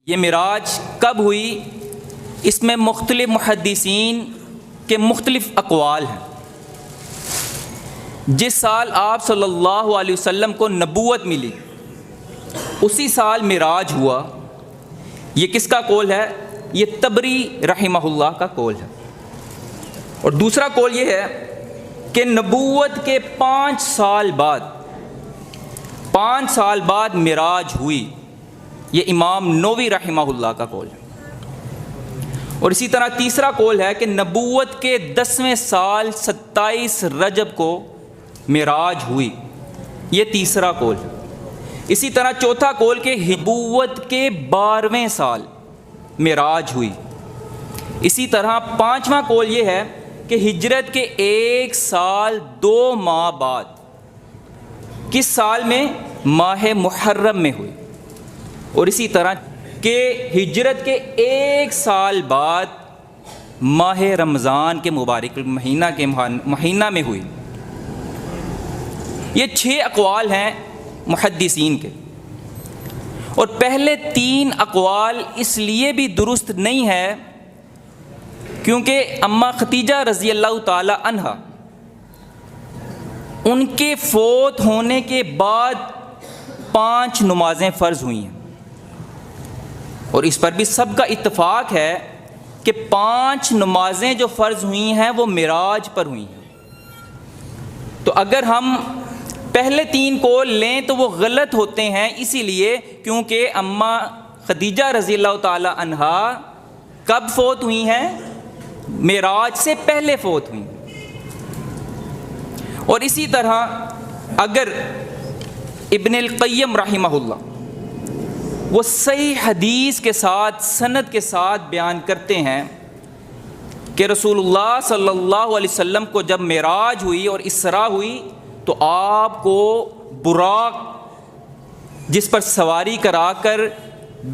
یہ معراج کب ہوئی؟ اس میں مختلف محدثین کے مختلف اقوال ہیں۔ جس سال آپ صلی اللہ علیہ وسلم کو نبوت ملی اسی سال معراج ہوا۔ یہ کس کا قول ہے؟ یہ طبری رحمہ اللہ کا قول ہے۔ اور دوسرا قول یہ ہے کہ نبوت کے 5 سال بعد معراج ہوئی۔ یہ امام نووی رحمہ اللہ کا قول ہے۔ اور اسی طرح تیسرا قول ہے کہ نبوت کے 10ویں سال 27 رجب کو معراج ہوئی۔ یہ تیسرا قول ہے۔ اسی طرح چوتھا قول کہ نبوت کے 12ویں سال معراج ہوئی۔ اسی طرح 5واں قول یہ ہے کہ ہجرت کے 1 سال 2 ماہ بعد، کس سال میں؟ ماہ محرم میں ہوئی۔ اور اسی طرح کہ ہجرت کے 1 سال بعد ماہ رمضان کے مبارک مہینہ میں ہوئی۔ یہ 6 اقوال ہیں محدثین کے، اور پہلے 3 اقوال اس لیے بھی درست نہیں ہے کیونکہ اماں ختیجہ رضی اللہ تعالی عنہا ان کے فوت ہونے کے بعد 5 نمازیں فرض ہوئی ہیں، اور اس پر بھی سب کا اتفاق ہے کہ 5 نمازیں جو فرض ہوئی ہیں وہ معراج پر ہوئی ہیں۔ تو اگر ہم پہلے 3 کو لیں تو وہ غلط ہوتے ہیں، اسی لیے کیونکہ اماں خدیجہ رضی اللہ تعالی عنہا کب فوت ہوئی ہیں؟ معراج سے پہلے فوت ہوئی ہیں۔ اور اسی طرح اگر ابن القیم رحمہ اللہ وہ صحیح حدیث کے ساتھ سند کے ساتھ بیان کرتے ہیں کہ رسول اللہ صلی اللہ علیہ وسلم کو جب معراج ہوئی اور اسراء ہوئی تو آپ کو براق جس پر سواری کرا کر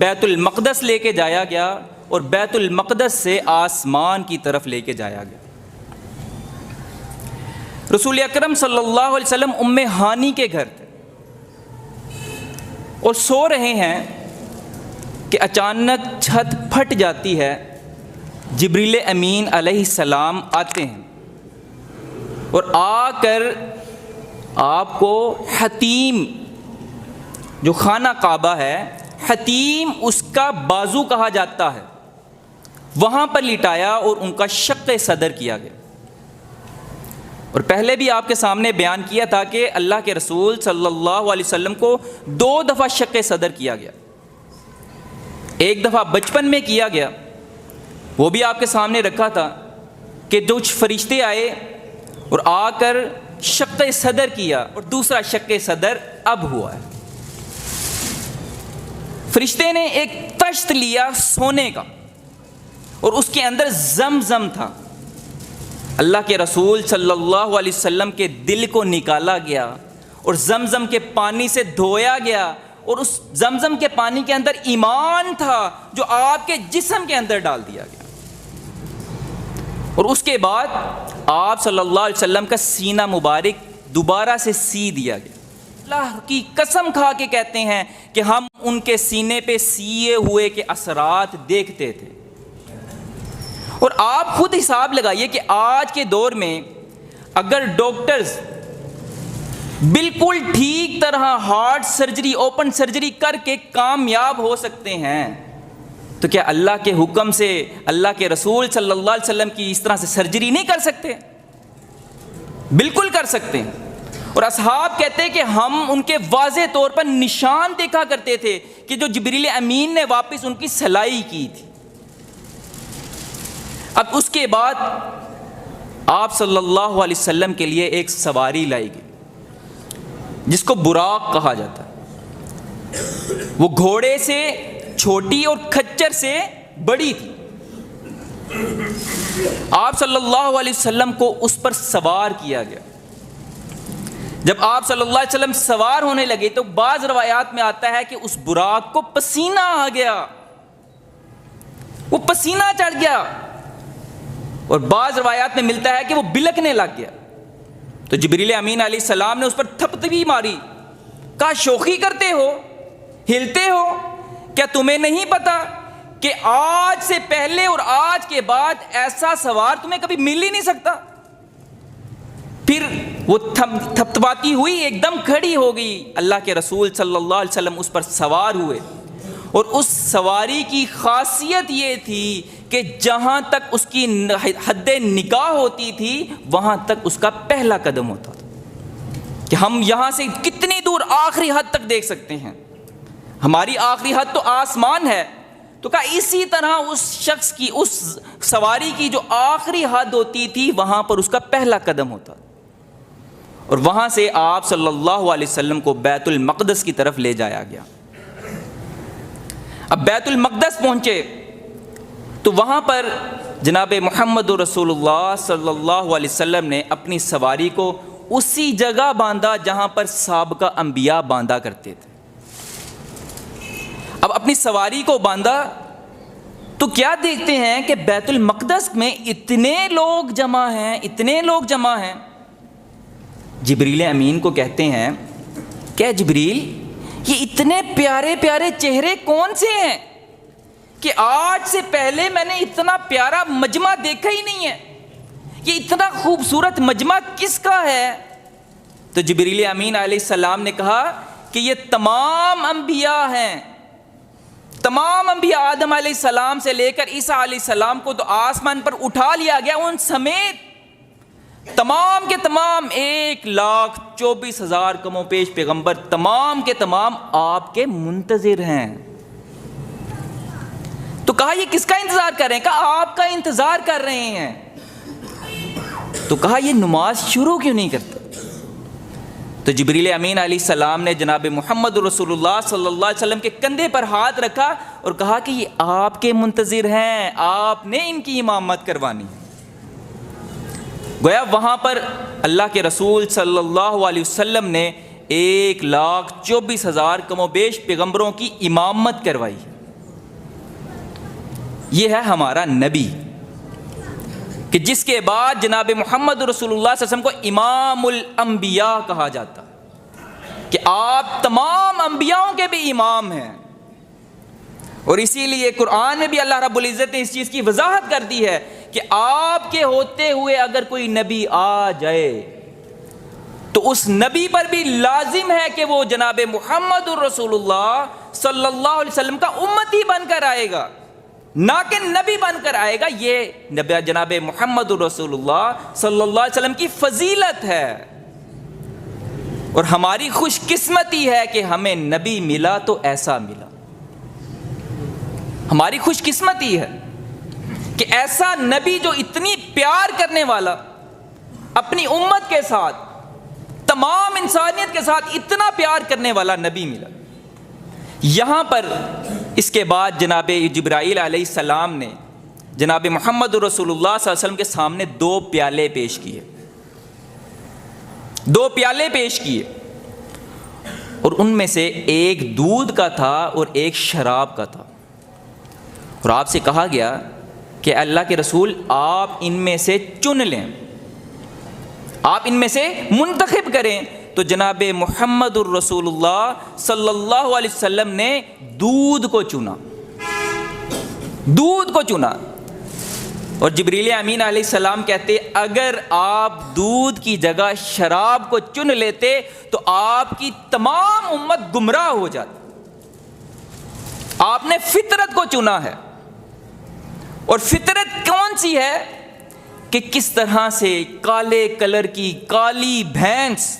بیت المقدس لے کے جایا گیا اور بیت المقدس سے آسمان کی طرف لے کے جایا گیا۔ رسول اکرم صلی اللہ علیہ وسلم ام ہانی کے گھر تھے اور سو رہے ہیں کہ اچانک چھت پھٹ جاتی ہے۔ جبریل امین علیہ السلام آتے ہیں اور آ کر آپ کو حتیم، جو خانہ کعبہ ہے، حتیم اس کا بازو کہا جاتا ہے، وہاں پر لٹایا اور ان کا شق صدر کیا گیا۔ اور پہلے بھی آپ کے سامنے بیان کیا تھا کہ اللہ کے رسول صلی اللہ علیہ وسلم کو 2 دفعہ شق صدر کیا گیا۔ ایک دفعہ بچپن میں کیا گیا، وہ بھی آپ کے سامنے رکھا تھا کہ جو فرشتے آئے اور آ کر شق صدر کیا، اور دوسرا شق صدر اب ہوا ہے۔ فرشتے نے ایک طشت لیا سونے کا اور اس کے اندر زمزم تھا۔ اللہ کے رسول صلی اللہ علیہ وسلم کے دل کو نکالا گیا اور زمزم کے پانی سے دھویا گیا، اور اس زمزم کے پانی کے اندر ایمان تھا جو آپ کے جسم کے اندر ڈال دیا گیا۔ اور اس کے بعد آپ صلی اللہ علیہ وسلم کا سینہ مبارک دوبارہ سے سی دیا گیا۔ اللہ کی قسم کھا کے کہتے ہیں کہ ہم ان کے سینے پہ سیے ہوئے کے اثرات دیکھتے تھے۔ اور آپ خود حساب لگائیے کہ آج کے دور میں اگر ڈاکٹرز بالکل ٹھیک طرح ہارٹ سرجری، اوپن سرجری کر کے کامیاب ہو سکتے ہیں، تو کیا اللہ کے حکم سے اللہ کے رسول صلی اللہ علیہ وسلم کی اس طرح سے سرجری نہیں کر سکتے؟ بالکل کر سکتے ہیں۔ اور اصحاب کہتے ہیں کہ ہم ان کے واضح طور پر نشان دیکھا کرتے تھے کہ جو جبریل امین نے واپس ان کی صلاحی کی تھی۔ اب اس کے بعد آپ صلی اللہ علیہ وسلم کے لیے ایک سواری لائی گئی جس کو براق کہا جاتا ہے۔ وہ گھوڑے سے چھوٹی اور کھچر سے بڑی تھی۔ آپ صلی اللہ علیہ وسلم کو اس پر سوار کیا گیا۔ جب آپ صلی اللہ علیہ وسلم سوار ہونے لگے تو بعض روایات میں آتا ہے کہ اس براق کو پسینہ آ گیا، وہ پسینہ چڑھ گیا، اور بعض روایات میں ملتا ہے کہ وہ بلکنے لگ گیا۔ تو جبریل امین علیہ السلام نے اس پر تھپتھی ماری، کہا شوخی کرتے ہو، ہلتے ہو، کیا تمہیں نہیں پتا کہ آج سے پہلے اور آج کے بعد ایسا سوار تمہیں کبھی مل ہی نہیں سکتا؟ پھر وہ تھپتھپاتی ہوئی ایک دم کھڑی ہو گئی، اللہ کے رسول صلی اللہ علیہ وسلم اس پر سوار ہوئے، اور اس سواری کی خاصیت یہ تھی کہ جہاں تک اس کی حد نکاح ہوتی تھی وہاں تک اس کا پہلا قدم ہوتا تھا، کہ ہم یہاں سے کتنی دور آخری حد تک دیکھ سکتے ہیں، ہماری آخری حد تو آسمان ہے۔ تو کہا اسی طرح اس شخص کی، اس سواری کی جو آخری حد ہوتی تھی وہاں پر اس کا پہلا قدم ہوتا، اور وہاں سے آپ صلی اللہ علیہ وسلم کو بیت المقدس کی طرف لے جایا گیا۔ اب بیت المقدس پہنچے تو وہاں پر جناب محمد رسول اللہ صلی اللہ علیہ وسلم نے اپنی سواری کو اسی جگہ باندھا جہاں پر سابقہ انبیاء باندھا کرتے تھے۔ اب اپنی سواری کو باندھا تو کیا دیکھتے ہیں کہ بیت المقدس میں اتنے لوگ جمع ہیں، اتنے لوگ جمع ہیں۔ جبریل امین کو کہتے ہیں کہ جبریل یہ اتنے پیارے پیارے چہرے کون سے ہیں کہ آج سے پہلے میں نے اتنا پیارا مجمع دیکھا ہی نہیں ہے، یہ اتنا خوبصورت مجمع کس کا ہے؟ تو جبریل امین علیہ السلام نے کہا کہ یہ تمام انبیاء ہیں، تمام انبیاء آدم علیہ السلام سے لے کر عیسیٰ علیہ السلام کو تو آسمان پر اٹھا لیا گیا، ان سمیت تمام کے تمام 1,24,000 کم و بیش پیغمبر تمام کے تمام آپ کے منتظر ہیں۔ تو کہا یہ کس کا انتظار کر رہے ہیں؟ کہا آپ کا انتظار کر رہے ہیں۔ تو کہا یہ نماز شروع کیوں نہیں کرتا؟ تو جبریل امین علیہ السلام نے جناب محمد رسول اللہ صلی اللہ علیہ وسلم کے کندھے پر ہاتھ رکھا اور کہا کہ یہ آپ کے منتظر ہیں، آپ نے ان کی امامت کروانی ہے۔ گویا وہاں پر اللہ کے رسول صلی اللہ علیہ وسلم نے 1,24,000 کم و بیش پیغمبروں کی امامت کروائی۔ یہ ہے ہمارا نبی کہ جس کے بعد جناب محمد رسول اللہ صلی اللہ علیہ وسلم کو امام الانبیاء کہا جاتا کہ آپ تمام انبیاءوں کے بھی امام ہیں۔ اور اسی لیے قرآن میں بھی اللہ رب العزت نے اس چیز کی وضاحت کر دی ہے کہ آپ کے ہوتے ہوئے اگر کوئی نبی آ جائے تو اس نبی پر بھی لازم ہے کہ وہ جناب محمد الرسول اللہ صلی اللہ علیہ وسلم کا امتی بن کر آئے گا، نہ کہ نبی بن کر آئے گا۔ یہ جناب محمد الرسول اللہ صلی اللہ علیہ وسلم کی فضیلت ہے، اور ہماری خوش قسمتی ہے کہ ہمیں نبی ملا تو ایسا ملا۔ ہماری خوش قسمتی ہے کہ ایسا نبی جو اتنی پیار کرنے والا، اپنی امت کے ساتھ، تمام انسانیت کے ساتھ اتنا پیار کرنے والا نبی ملا۔ یہاں پر اس کے بعد جناب جبرائیل علیہ السلام نے جناب محمد رسول اللہ صلی اللہ علیہ وسلم کے سامنے 2 پیالے پیش کیے، 2 پیالے پیش کیے، اور ان میں سے ایک دودھ کا تھا اور ایک شراب کا تھا، اور آپ سے کہا گیا کہ اللہ کے رسول آپ ان میں سے چن لیں، آپ ان میں سے منتخب کریں۔ تو جناب محمد الرسول اللہ صلی اللہ علیہ وسلم نے دودھ کو چنا، دودھ کو چنا۔ اور جبریل امین علیہ السلام کہتے اگر آپ دودھ کی جگہ شراب کو چن لیتے تو آپ کی تمام امت گمراہ ہو جاتی۔ آپ نے فطرت کو چنا ہے، اور فطرت کون سی ہے کہ کس طرح سے کالے کلر کی کالی بھینس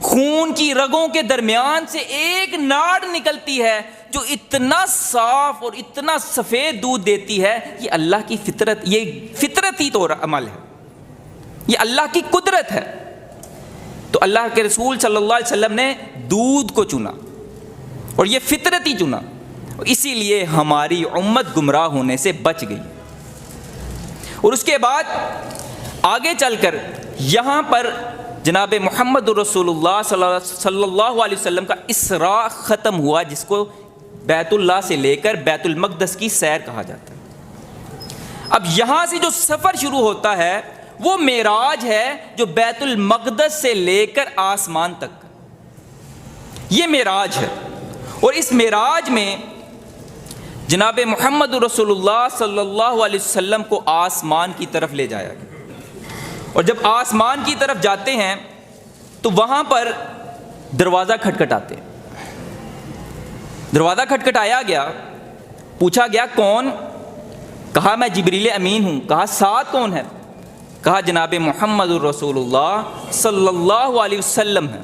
خون کی رگوں کے درمیان سے ایک ناڑ نکلتی ہے جو اتنا صاف اور اتنا سفید دودھ دیتی ہے، یہ اللہ کی فطرت، یہ فطرتی طور عمل ہے، یہ اللہ کی قدرت ہے۔ تو اللہ کے رسول صلی اللہ علیہ وسلم نے دودھ کو چنا اور یہ فطرتی چنا، اسی لیے ہماری امت گمراہ ہونے سے بچ گئی۔ اور اس کے بعد آگے چل کر یہاں پر جناب محمد رسول اللہ صلی اللہ علیہ وسلم کا اسراء ختم ہوا، جس کو بیت اللہ سے لے کر بیت المقدس کی سیر کہا جاتا ہے۔ اب یہاں سے جو سفر شروع ہوتا ہے وہ معراج ہے، جو بیت المقدس سے لے کر آسمان تک، یہ معراج ہے۔ اور اس معراج میں جناب محمد رسول اللہ صلی اللہ علیہ وسلم کو آسمان کی طرف لے جایا گیا، اور جب آسمان کی طرف جاتے ہیں تو وہاں پر دروازہ کھٹکھٹاتے ہیں۔ دروازہ کھٹکھٹایا گیا، پوچھا گیا کون؟ کہا میں جبریل امین ہوں۔ کہا ساتھ کون ہے؟ کہا جناب محمد رسول اللہ صلی اللہ علیہ وسلم ہے۔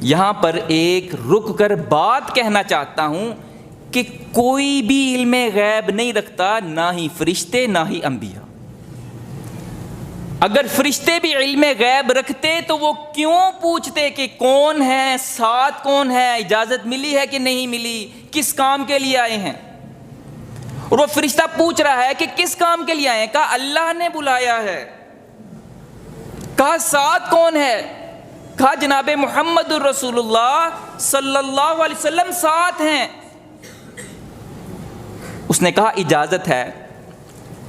یہاں پر ایک رک کر بات کہنا چاہتا ہوں کہ کوئی بھی علم غیب نہیں رکھتا، نہ ہی فرشتے نہ ہی انبیاء۔ اگر فرشتے بھی علم غیب رکھتے تو وہ کیوں پوچھتے کہ کون ہے، ساتھ کون ہے، اجازت ملی ہے کہ نہیں ملی، کس کام کے لیے آئے ہیں؟ اور وہ فرشتہ پوچھ رہا ہے کہ کس کام کے لیے آئے ہیں؟ کہا اللہ نے بلایا ہے۔ کہا ساتھ کون ہے؟ کہا جناب محمد رسول اللہ صلی اللہ علیہ وسلم ساتھ ہیں۔ اس نے کہا اجازت ہے۔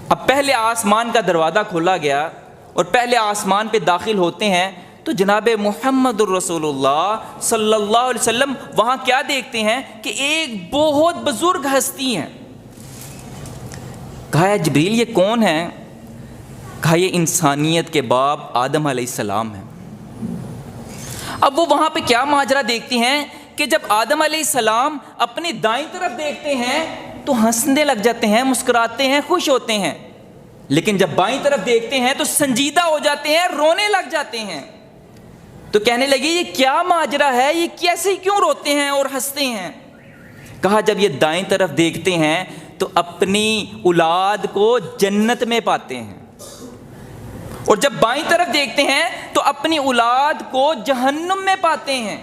اب پہلے آسمان کا دروازہ کھولا گیا اور پہلے آسمان پہ داخل ہوتے ہیں تو جناب محمد رسول اللہ صلی اللہ علیہ وسلم وہاں کیا دیکھتے ہیں کہ ایک بہت بزرگ ہستی ہیں۔ کہا جبریل یہ کون ہے؟ کہا یہ انسانیت کے باپ آدم علیہ السلام ہیں۔ اب وہ وہاں پہ کیا ماجرا دیکھتی ہیں کہ جب آدم علیہ السلام اپنی دائیں طرف دیکھتے ہیں تو ہنسنے لگ جاتے ہیں، مسکراتے ہیں، خوش ہوتے ہیں، لیکن جب بائیں طرف دیکھتے ہیں تو سنجیدہ ہو جاتے ہیں، رونے لگ جاتے ہیں۔ تو کہنے لگی یہ کیا ماجرا ہے، یہ کیسے کیوں روتے ہیں اور ہنستے ہیں؟ کہا جب یہ دائیں طرف دیکھتے ہیں تو اپنی اولاد کو جنت میں پاتے ہیں، اور جب بائیں طرف دیکھتے ہیں تو اپنی اولاد کو جہنم میں پاتے ہیں۔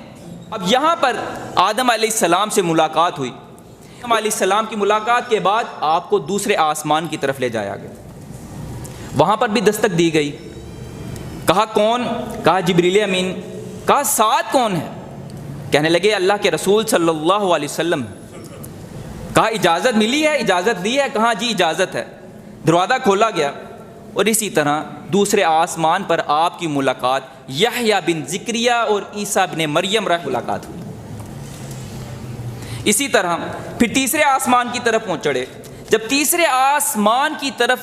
اب یہاں پر آدم علیہ السلام سے ملاقات ہوئی۔ آدم علیہ السلام کی ملاقات کے بعد آپ کو دوسرے آسمان کی طرف لے جایا گیا، وہاں پر بھی دستک دی گئی۔ کہا کون؟ کہا جبریل امین۔ کہا ساتھ کون ہے؟ کہنے لگے اللہ کے رسول صلی اللہ علیہ وسلم۔ کہا اجازت ملی ہے، اجازت دی ہے؟ کہا جی اجازت ہے۔ دروازہ کھولا گیا اور اسی طرح دوسرے آسمان پر آپ کی ملاقات یحییٰ بن زکریا اور عیسیٰ بن مریم رہ ملاقات ہوئی۔ اسی طرح پھر تیسرے آسمان کی طرف پہنچے۔ جب تیسرے آسمان کی طرف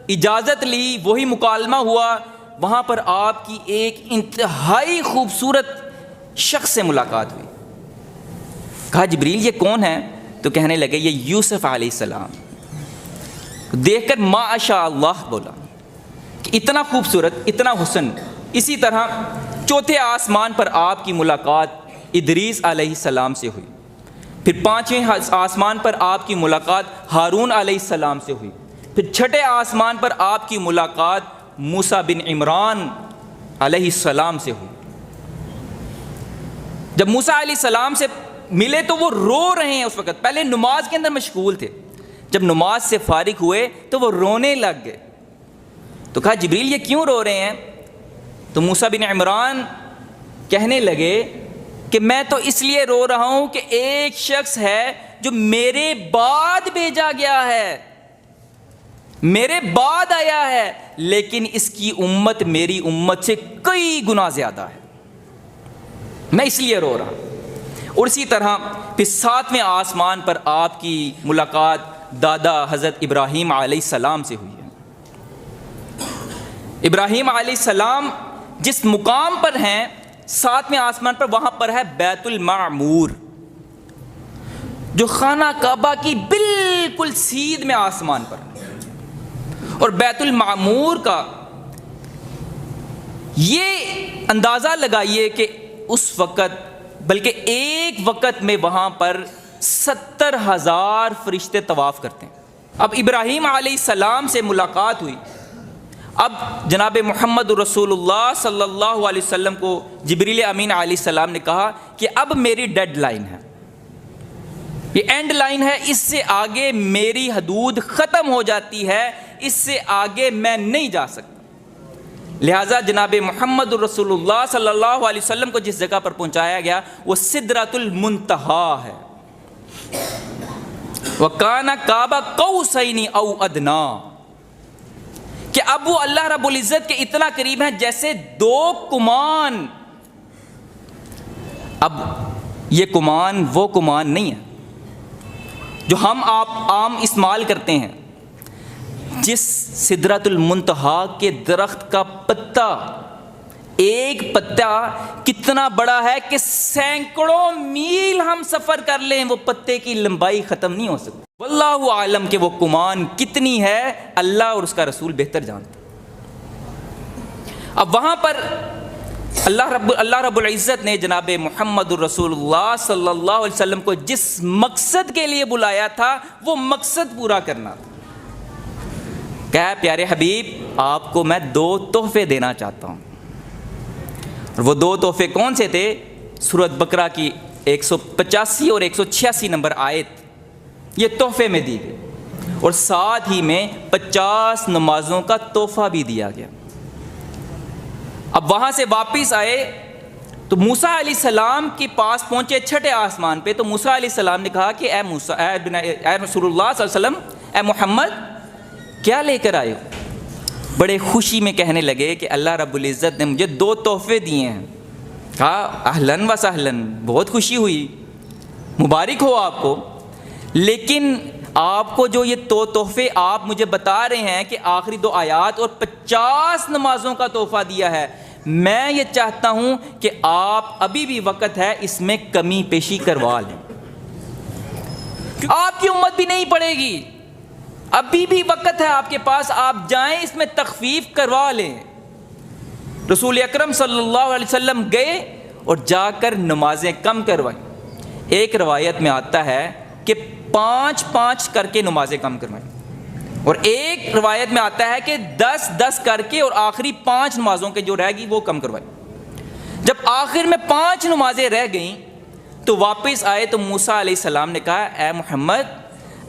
اجازت لی، وہی مکالمہ ہوا، وہاں پر آپ کی ایک انتہائی خوبصورت شخص سے ملاقات ہوئی۔ کہا جبریل یہ کون ہے؟ تو کہنے لگے یہ یوسف علیہ السلام۔ دیکھ کر ماشاء اللہ بولا کہ اتنا خوبصورت، اتنا حسن۔ اسی طرح چوتھے آسمان پر آپ کی ملاقات ادریس علیہ السلام سے ہوئی۔ پھر پانچویں آسمان پر آپ کی ملاقات ہارون علیہ السلام سے ہوئی۔ پھر چھٹے آسمان پر آپ کی ملاقات موسیٰ بن عمران علیہ السلام سے ہوئی۔ جب موسیٰ علیہ السلام سے ملے تو وہ رو رہے ہیں اس وقت، پہلے نماز کے اندر مشغول تھے، جب نماز سے فارغ ہوئے تو وہ رونے لگ گئے۔ تو کہا جبریل یہ کیوں رو رہے ہیں؟ تو موسیٰ بن عمران کہنے لگے کہ میں تو اس لیے رو رہا ہوں کہ ایک شخص ہے جو میرے بعد بھیجا گیا ہے، میرے بعد آیا ہے، لیکن اس کی امت میری امت سے کئی گنا زیادہ ہے، میں اس لیے رو رہا ہوں۔ اور اسی طرح پھر ساتویں آسمان پر آپ کی ملاقات دادا حضرت ابراہیم علیہ السلام سے ہوئی ہے۔ ابراہیم علیہ السلام جس مقام پر ہیں ساتویں آسمان پر، وہاں پر ہے بیت المعمور، جو خانہ کعبہ کی بالکل سیدھ میں آسمان پر ہے۔ اور بیت المعمور کا یہ اندازہ لگائیے کہ اس وقت، بلکہ ایک وقت میں وہاں پر 70,000 فرشتے طواف کرتے ہیں۔ اب ابراہیم علیہ السلام سے ملاقات ہوئی۔ اب جناب محمد رسول اللہ صلی اللہ علیہ وسلم کو جبریل امین علیہ السلام نے کہا کہ اب میری ڈیڈ لائن ہے، یہ اینڈ لائن ہے، اس سے آگے میری حدود ختم ہو جاتی ہے، اس سے آگے میں نہیں جا سکتا۔ لہٰذا جناب محمد رسول اللہ صلی اللہ علیہ وسلم کو جس جگہ پر پہنچایا گیا وہ سدرۃ المنتہا ہے۔ وَكَانَ قَابَ قَوْسَيْنِ أَوْ أَدْنَىٰ، کہ اب وہ اللہ رب العزت کے اتنا قریب ہیں جیسے دو کمان۔ اب یہ کمان وہ کمان نہیں ہے جو ہم آپ عام استعمال کرتے ہیں. جس سدرۃ المنتہا کے درخت کا پتا، ایک پتا کتنا بڑا ہے کہ سینکڑوں میل ہم سفر کر لیں وہ پتے کی لمبائی ختم نہیں ہو سکتی. واللہ عالم کہ وہ کمان کتنی ہے اللہ اور اس کا رسول بہتر جانتے. اب وہاں پر اللہ رب العزت نے جناب محمد الرسول اللہ صلی اللہ علیہ وسلم کو جس مقصد کے لیے بلایا تھا وہ مقصد پورا کرنا تھا. کہا پیارے حبیب آپ کو میں 2 تحفے دینا چاہتا ہوں. اور وہ 2 تحفے کون سے تھے؟ سورۃ بقرہ کی 185 اور 186 نمبر آیت یہ تحفے میں دی گئی، اور ساتھ ہی میں 50 نمازوں کا تحفہ بھی دیا گیا. اب وہاں سے واپس آئے تو موسیٰ علیہ السلام کے پاس پہنچے چھٹے آسمان پہ. تو موسیٰ علیہ السلام نے کہا کہ اے رسول اللہ صلی اللہ علیہ وسلم، اے محمد کیا لے کر آئے ہو؟ بڑے خوشی میں کہنے لگے کہ اللہ رب العزت نے مجھے 2 تحفے دیے ہیں. کہا اہلاً و سہلاً، بہت خوشی ہوئی، مبارک ہو آپ کو. لیکن آپ کو جو یہ 2 تحفے آپ مجھے بتا رہے ہیں کہ آخری 2 آیات اور 50 نمازوں کا تحفہ دیا ہے، میں یہ چاہتا ہوں کہ آپ ابھی بھی وقت ہے اس میں کمی پیشی کروا لیں. آپ کی امت بھی نہیں پڑے گی، ابھی بھی وقت ہے آپ کے پاس، آپ جائیں اس میں تخفیف کروا لیں. رسول اکرم صلی اللہ علیہ وسلم گئے اور جا کر نمازیں کم کروائیں. ایک روایت میں آتا ہے کہ 5 کر کے نمازیں کم کروائیں، اور ایک روایت میں آتا ہے کہ 10 کر کے اور آخری 5 نمازوں کے جو رہ گئی وہ کم کروائیں. جب آخر میں 5 نمازیں رہ گئیں تو واپس آئے تو موسیٰ علیہ السلام نے کہا اے محمد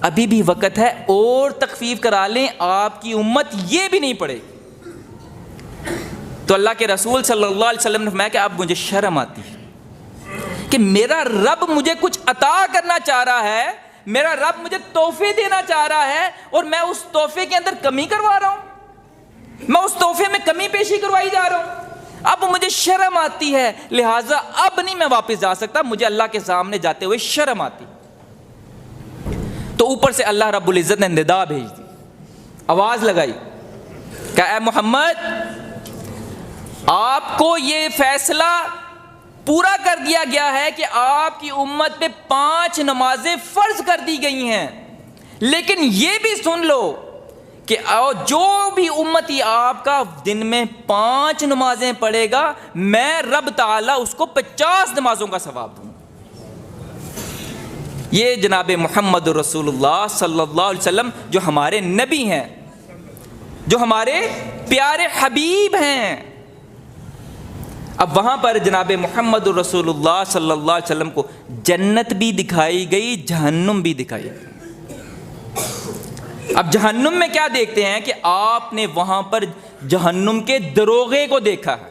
ابھی بھی وقت ہے اور تخفیف کرا لیں، آپ کی امت یہ بھی نہیں پڑے. تو اللہ کے رسول صلی اللہ علیہ وسلم نے فرمایا کہ اب مجھے شرم آتی ہے کہ میرا رب مجھے کچھ عطا کرنا چاہ رہا ہے، میرا رب مجھے تحفے دینا چاہ رہا ہے اور میں اس تحفے کے اندر کمی کروا رہا ہوں، میں اس تحفے میں کمی پیشی کروائی جا رہا ہوں. اب مجھے شرم آتی ہے، لہٰذا اب نہیں میں واپس جا سکتا، مجھے اللہ کے سامنے جاتے ہوئے شرم آتی. تو اوپر سے اللہ رب العزت نے ندا بھیج دی، آواز لگائی کہ اے محمد آپ کو یہ فیصلہ پورا کر دیا گیا ہے کہ آپ کی امت پہ 5 نمازیں فرض کر دی گئی ہیں، لیکن یہ بھی سن لو کہ جو بھی امتی آپ کا دن میں 5 نمازیں پڑھے گا میں رب تعالیٰ اس کو 50 نمازوں کا ثواب دوں. یہ جناب محمد رسول اللہ صلی اللہ علیہ وسلم جو ہمارے نبی ہیں، جو ہمارے پیارے حبیب ہیں. اب وہاں پر جناب محمد رسول اللہ صلی اللہ علیہ وسلم کو جنت بھی دکھائی گئی، جہنم بھی دکھائی گئی. اب جہنم میں کیا دیکھتے ہیں کہ آپ نے وہاں پر جہنم کے دروغے کو دیکھا ہے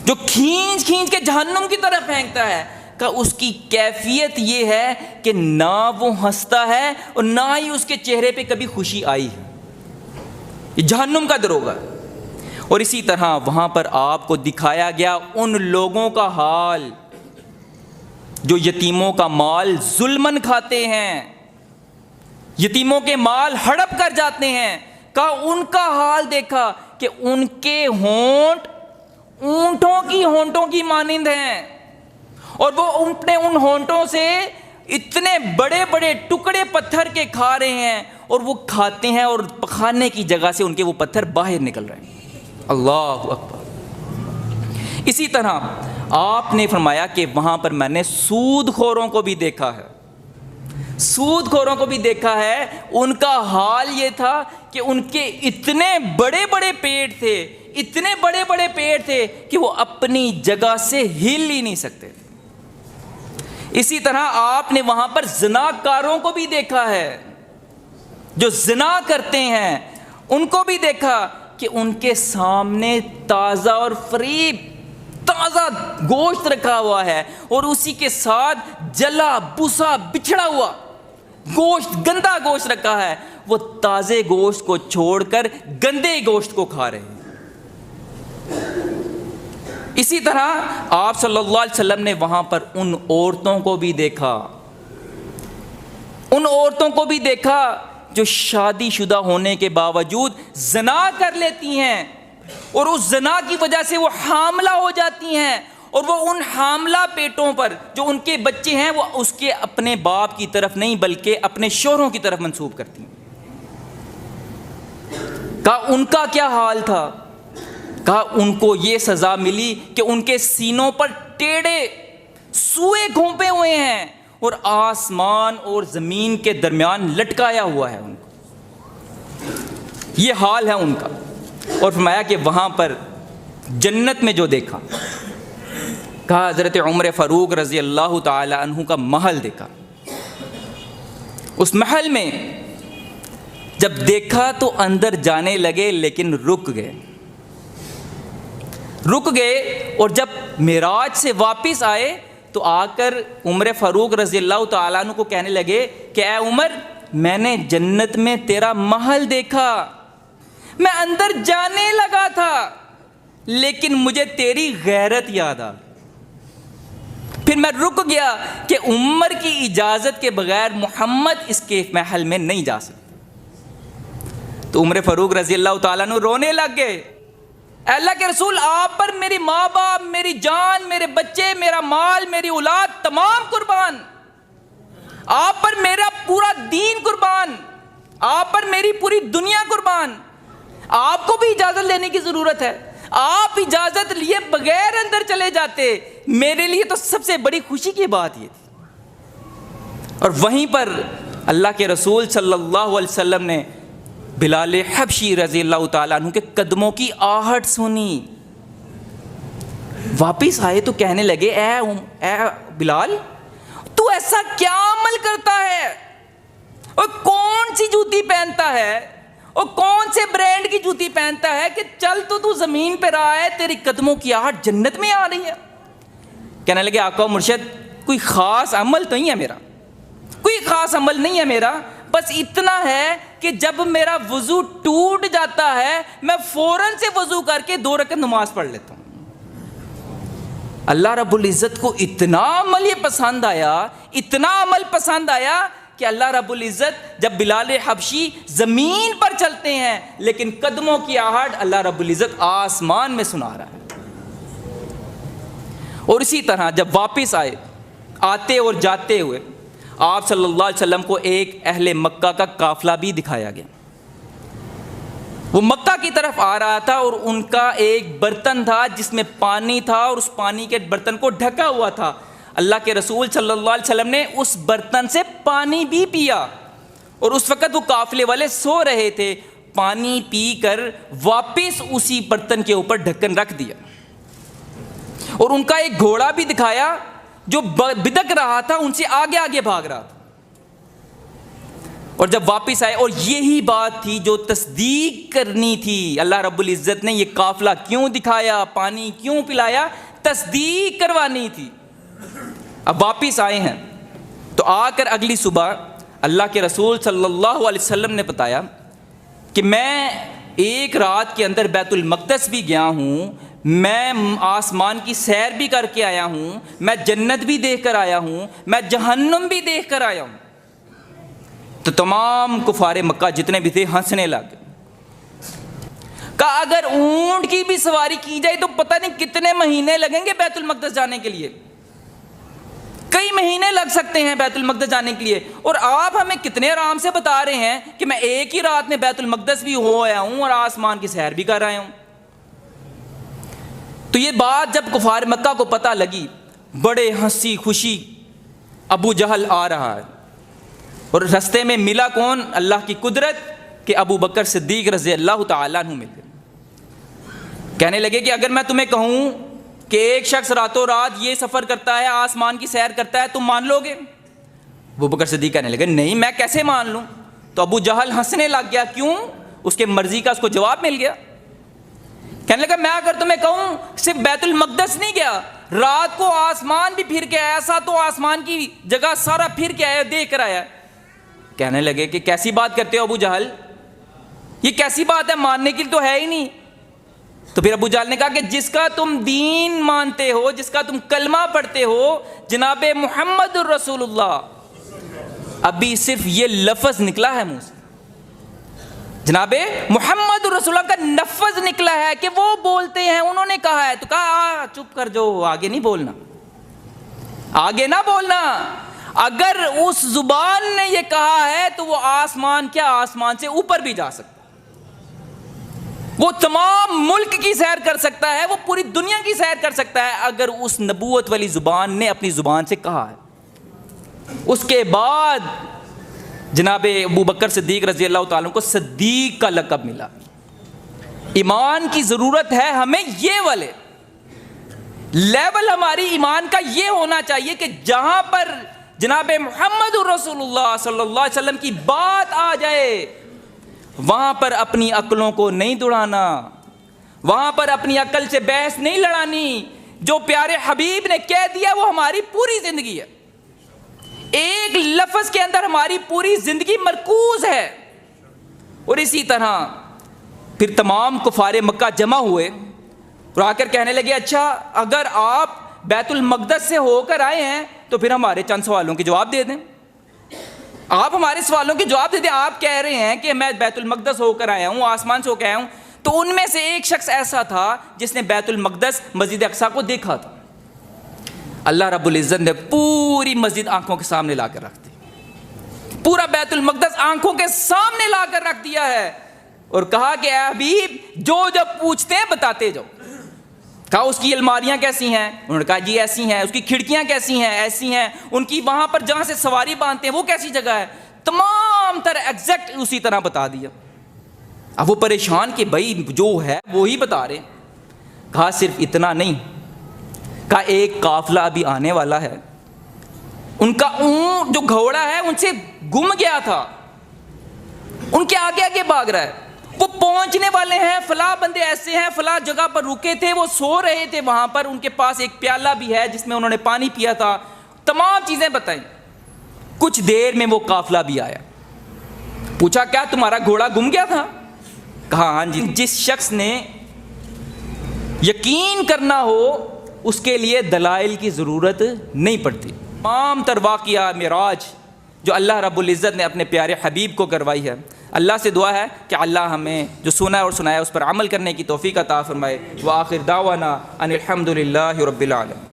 جو کھینچ کے جہنم کی طرف پھینکتا ہے. کہ اس کی کیفیت یہ ہے کہ نہ وہ ہنستا ہے اور نہ ہی اس کے چہرے پہ کبھی خوشی آئی ہے. یہ جہنم کا دروغہ. اور اسی طرح وہاں پر آپ کو دکھایا گیا ان لوگوں کا حال جو یتیموں کا مال ظلمن کھاتے ہیں، یتیموں کے مال ہڑپ کر جاتے ہیں. کا ان کا حال دیکھا کہ ان کے ہونٹ اونٹوں کی ہونٹوں کی مانند ہیں، اور وہ اپنے ان ہونٹوں سے اتنے بڑے بڑے ٹکڑے پتھر کے کھا رہے ہیں، اور وہ کھاتے ہیں اور کھانے کی جگہ سے ان کے وہ پتھر باہر نکل رہے ہیں. اللہ اکبر. اسی طرح آپ نے فرمایا کہ وہاں پر میں نے سود خوروں کو بھی دیکھا ہے، سود خوروں کو بھی دیکھا ہے. ان کا حال یہ تھا کہ ان کے اتنے بڑے بڑے پیٹ تھے، اتنے بڑے بڑے پیٹ تھے کہ وہ اپنی جگہ سے ہل ہی نہیں سکتے. اسی طرح آپ نے وہاں پر زناکاروں کو بھی دیکھا ہے، جو زنا کرتے ہیں ان کو بھی دیکھا کہ ان کے سامنے تازہ اور فریب تازہ گوشت رکھا ہوا ہے، اور اسی کے ساتھ جلا بسا بچھڑا ہوا گوشت، گندا گوشت رکھا ہے. وہ تازے گوشت کو چھوڑ کر گندے گوشت کو کھا رہے ہیں. اسی طرح آپ صلی اللہ علیہ وسلم نے وہاں پر ان عورتوں کو بھی دیکھا، ان عورتوں کو بھی دیکھا جو شادی شدہ ہونے کے باوجود زنا کر لیتی ہیں، اور اس زنا کی وجہ سے وہ حاملہ ہو جاتی ہیں، اور وہ ان حاملہ پیٹوں پر جو ان کے بچے ہیں وہ اس کے اپنے باپ کی طرف نہیں بلکہ اپنے شوہروں کی طرف منسوب کرتی ہیں۔ کہا ان کا کیا حال تھا؟ کہا ان کو یہ سزا ملی کہ ان کے سینوں پر ٹیڑے سوئے گھونپے ہوئے ہیں اور آسمان اور زمین کے درمیان لٹکایا ہوا ہے ان کو، یہ حال ہے ان کا۔ اور فرمایا کہ وہاں پر جنت میں جو دیکھا، کہا حضرت عمر فاروق رضی اللہ تعالی عنہ کا محل دیکھا، اس محل میں جب دیکھا تو اندر جانے لگے لیکن رک گئے، اور جب معراج سے واپس آئے تو آ کر عمر فاروق رضی اللہ تعالیٰ عنہ کو کہنے لگے کہ اے عمر، میں نے جنت میں تیرا محل دیکھا، میں اندر جانے لگا تھا لیکن مجھے تیری غیرت یاد آ، پھر میں رک گیا کہ عمر کی اجازت کے بغیر محمد اس کے محل میں نہیں جا سکتا۔ تو عمر فاروق رضی اللہ تعالیٰ عنہ رونے لگ گئے، اے اللہ کے رسول، آپ پر میری ماں باپ، میری جان، میرے بچے، میرا مال، میری اولاد تمام قربان، آپ پر میرا پورا دین قربان، آپ پر میری پوری دنیا قربان، آپ کو بھی اجازت لینے کی ضرورت ہے، آپ اجازت لیے بغیر اندر چلے جاتے، میرے لیے تو سب سے بڑی خوشی کی بات یہ تھی۔ اور وہیں پر اللہ کے رسول صلی اللہ علیہ وسلم نے بلال حبشی رضی اللہ تعالیٰ عنہ کے قدموں کی آہٹ سنی، واپس آئے تو کہنے لگے اے بلال، تو ایسا کیا عمل کرتا ہے، اور کون سی جوتی پہنتا ہے، اور کون سے برانڈ کی جوتی پہنتا ہے کہ چل تو زمین پہ رہا ہے، تیری قدموں کی آہٹ جنت میں آ رہی ہے۔ کہنے لگے آقا و مرشد، کوئی خاص عمل تو نہیں ہے میرا، کوئی خاص عمل نہیں ہے میرا، بس اتنا ہے کہ جب میرا وضو ٹوٹ جاتا ہے میں فوراً سے وضو کر کے 2 رکعت نماز پڑھ لیتا ہوں۔ اللہ رب العزت کو اتنا عمل یہ پسند آیا، اتنا عمل پسند آیا کہ اللہ رب العزت جب بلال حبشی زمین پر چلتے ہیں لیکن قدموں کی آہٹ اللہ رب العزت آسمان میں سنا رہا ہے۔ اور اسی طرح جب واپس آئے، آتے اور جاتے ہوئے آپ صلی اللہ علیہ وسلم کو ایک اہل مکہ کا قافلہ بھی دکھایا گیا، وہ مکہ کی طرف آ رہا تھا اور ان کا ایک برتن تھا جس میں پانی تھا اور اس پانی کے برتن کو ڈھکا ہوا تھا۔ اللہ کے رسول صلی اللہ علیہ وسلم نے اس برتن سے پانی بھی پیا، اور اس وقت وہ قافلے والے سو رہے تھے، پانی پی کر واپس اسی برتن کے اوپر ڈھکن رکھ دیا، اور ان کا ایک گھوڑا بھی دکھایا جو بدک رہا تھا، ان سے آگے آگے بھاگ رہا تھا۔ اور جب واپس آئے، اور یہی بات تھی جو تصدیق کرنی تھی، اللہ رب العزت نے یہ قافلہ کیوں دکھایا، پانی کیوں پلایا، تصدیق کروانی تھی۔ اب واپس آئے ہیں تو آ کر اگلی صبح اللہ کے رسول صلی اللہ علیہ وسلم نے بتایا کہ میں ایک رات کے اندر بیت المقدس بھی گیا ہوں، میں آسمان کی سیر بھی کر کے آیا ہوں، میں جنت بھی دیکھ کر آیا ہوں، میں جہنم بھی دیکھ کر آیا ہوں۔ تو تمام کفار مکہ جتنے بھی تھے ہنسنے لگے، کہا اگر اونٹ کی بھی سواری کی جائے تو پتہ نہیں کتنے مہینے لگیں گے بیت المقدس جانے کے لیے، کئی مہینے لگ سکتے ہیں بیت المقدس جانے کے لیے، اور آپ ہمیں کتنے آرام سے بتا رہے ہیں کہ میں ایک ہی رات میں بیت المقدس بھی ہو آیا ہوں اور آسمان کی سیر بھی کر آیا ہوں۔ تو یہ بات جب کفار مکہ کو پتہ لگی، بڑے ہنسی خوشی ابو جہل آ رہا ہے، اور رستے میں ملا کون؟ اللہ کی قدرت کہ ابو بکر صدیق رضی اللہ تعالیٰ عنہ مل گئے۔ کہنے لگے کہ اگر میں تمہیں کہوں کہ ایک شخص راتوں رات یہ سفر کرتا ہے، آسمان کی سیر کرتا ہے، تم مان لو گے؟ ابو بکر صدیق کہنے لگے نہیں، میں کیسے مان لوں؟ تو ابو جہل ہنسنے لگ گیا، کیوں؟ اس کے مرضی کا اس کو جواب مل گیا۔ کہنے لگا میں اگر تمہیں کہوں صرف بیت المقدس نہیں گیا، رات کو آسمان بھی پھر کے آیا، ایسا تو آسمان کی جگہ سارا پھر کے آیا، دیکھ کر آیا۔ کہنے لگے کہ کیسی بات کرتے ہو ابو جہل، یہ کیسی بات ہے، ماننے کی تو ہے ہی نہیں۔ تو پھر ابو جہل نے کہا کہ جس کا تم دین مانتے ہو، جس کا تم کلمہ پڑھتے ہو، جناب محمد الرسول اللہ، ابھی صرف یہ لفظ نکلا ہے منہ سے، جناب محمد الرسول اللہ کا لفظ نکلا ہے کہ وہ بولتے ہیں، انہوں نے کہا ہے، تو کہا چپ کر جو، آگے نہیں بولنا، آگے نہ بولنا۔ اگر اس زبان نے یہ کہا ہے تو وہ آسمان کیا، آسمان سے اوپر بھی جا سکتا ہے، وہ تمام ملک کی سیر کر سکتا ہے، وہ پوری دنیا کی سیر کر سکتا ہے، اگر اس نبوت والی زبان نے اپنی زبان سے کہا ہے۔ اس کے بعد جناب ابو بکر صدیق رضی اللہ تعالیٰ کو صدیق کا لقب ملا۔ ایمان کی ضرورت ہے ہمیں یہ والے لیول، ہماری ایمان کا یہ ہونا چاہیے کہ جہاں پر جناب محمد رسول اللہ صلی اللہ علیہ وسلم کی بات آ جائے، وہاں پر اپنی عقلوں کو نہیں دوڑانا، وہاں پر اپنی عقل سے بحث نہیں لڑانی، جو پیارے حبیب نے کہہ دیا وہ ہماری پوری زندگی ہے، ایک لفظ کے اندر ہماری پوری زندگی مرکوز ہے۔ اور اسی طرح پھر تمام کفار مکہ جمع ہوئے اور آ کر کہنے لگے اچھا اگر آپ بیت المقدس سے ہو کر آئے ہیں تو پھر ہمارے چند سوالوں کے جواب دے دیں، آپ ہمارے سوالوں کے جواب دے دیں۔ آپ کہہ رہے ہیں کہ میں بیت المقدس ہو کر آیا ہوں، آسمان سے ہو کے آیا ہوں، تو ان میں سے ایک شخص ایسا تھا جس نے بیت المقدس مسجد اقصیٰ کو دیکھا تھا۔ اللہ رب العزت نے پوری مسجد آنکھوں کے سامنے لا کر رکھ دی، پورا بیت المقدس آنکھوں کے سامنے لا کر رکھ دیا ہے، اور کہا کہ اے حبیب جو جب پوچھتے ہیں بتاتے جاؤ۔ کہا اس کی الماریاں کیسی ہیں؟ انہوں نے کہا جی ایسی ہیں۔ اس کی کھڑکیاں کیسی ہیں؟ ایسی ہیں۔ ان کی وہاں پر جہاں سے سواری باندھتے ہیں وہ کیسی جگہ ہے؟ تمام تر ایگزیکٹ اسی طرح بتا دیا۔ اب وہ پریشان کہ بھائی جو ہے وہی بتا رہے۔ کہا صرف اتنا نہیں، کہا ایک قافلہ ابھی آنے والا ہے، ان کا اونٹ جو گھوڑا ہے ان سے گم گیا تھا، ان کے آگے آگے بھاگ رہا ہے، وہ پہنچنے والے ہیں، فلاں بندے ایسے ہیں، فلاں جگہ پر رکے تھے، وہ سو رہے تھے وہاں پر، ان کے پاس ایک پیالہ بھی ہے جس میں انہوں نے پانی پیا تھا، تمام چیزیں بتائیں۔ کچھ دیر میں وہ قافلہ بھی آیا، پوچھا کیا تمہارا گھوڑا گم گیا تھا؟ کہا ہاں جی۔ جس شخص نے یقین کرنا ہو اس کے لیے دلائل کی ضرورت نہیں پڑتی۔ تمام تر واقعہ معراج جو اللہ رب العزت نے اپنے پیارے حبیب کو کروائی ہے، اللہ سے دعا ہے کہ اللہ ہمیں جو سنا اور سنایا اس پر عمل کرنے کی توفیق عطا فرمائے۔ وآخر دعوانا ان الحمد للہ رب العالمین۔